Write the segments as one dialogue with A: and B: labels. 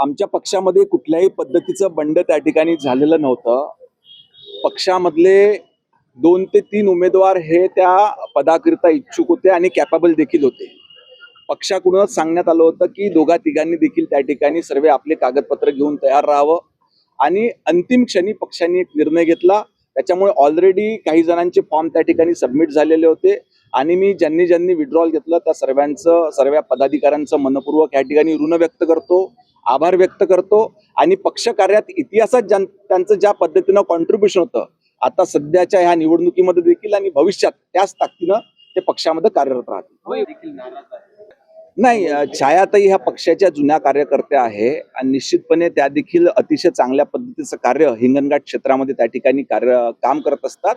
A: आमच्या पक्षामध्ये कुठल्याही पद्धतीचं बंड त्या ठिकाणी झालेलं नव्हतं. पक्षामधले 2 ते 3 उमेदवार हे त्या पदाकरिता इच्छुक होते आणि कॅपेबल देखील होते. पक्षाकडूनच सांगण्यात आलं होतं की दोघा तिघांनी देखील त्या ठिकाणी सर्व आपले कागदपत्र घेऊन तयार राहावं आणि अंतिम क्षणी पक्षाने एक निर्णय घेतला. त्याच्यामुळे ऑलरेडी काही जणांचे फॉर्म त्या ठिकाणी सबमिट झालेले होते आणि मी ज्यांनी विड्रॉल घेतलं त्या सर्व पदाधिकाऱ्यांचं मनपूर्वक या ठिकाणी ऋण व्यक्त करतो, आभार व्यक्त करतो आणि पक्ष कार्यात इतिहासात त्यांचं ज्या पद्धतीनं कॉन्ट्रीब्युशन होतं, आता सध्याच्या ह्या निवडणुकीमध्ये देखील आणि भविष्यात त्याच ताकदीनं ते पक्षामध्ये कार्यरत राहतील. नाही, छायाताई ह्या पक्षाच्या जुन्या कार्यकर्त्या आहे आणि निश्चितपणे त्या देखील अतिशय चांगल्या पद्धतीचं कार्य हिंगणघाट क्षेत्रामध्ये त्या ठिकाणी काम करत असतात.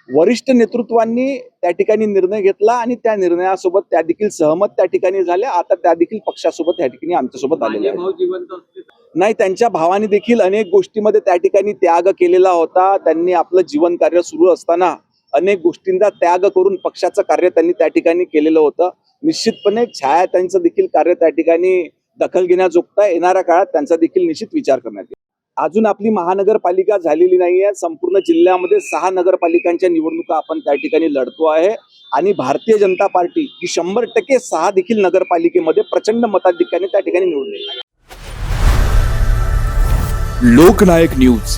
A: वरिष्ठ नेतृत्वांनी त्या ठिकाणी निर्णय घेतला आणि त्या निर्णयासोबत त्या देखील सहमत त्या ठिकाणी झाल्या. आता त्या देखील पक्षासोबत त्या ठिकाणी आमच्यासोबत आलेल्या आहेत. नाही, त्यांच्या भावाने देखील अनेक गोष्टींमध्ये त्या ठिकाणी त्याग केलेला होता. त्यांनी आपलं जीवन कार्य सुरू असताना अनेक गोष्टींचा त्याग करून पक्षाचं कार्य त्यांनी त्या ठिकाणी केलेलं होतं. निश्चितपणे छाया त्यांचं देखील कार्य त्या ठिकाणी दखल घेण्याजोगतं आहे. येणाऱ्या काळात त्यांचा देखील निश्चित विचार करण्यात येईल. अजून आपली महानगरपालिका झालेली नाहीये. संपूर्ण जिल्ह्यामध्ये 6 नगरपालिकांच्या निवडणुका आपण त्या ठिकाणी लढतो आहे आणि भारतीय जनता पार्टी ही 100% 6 देखील नगरपालिकेमध्ये प्रचंड मताधिक्याने त्या ठिकाणी निवडून येईल.
B: लोकनायक न्यूज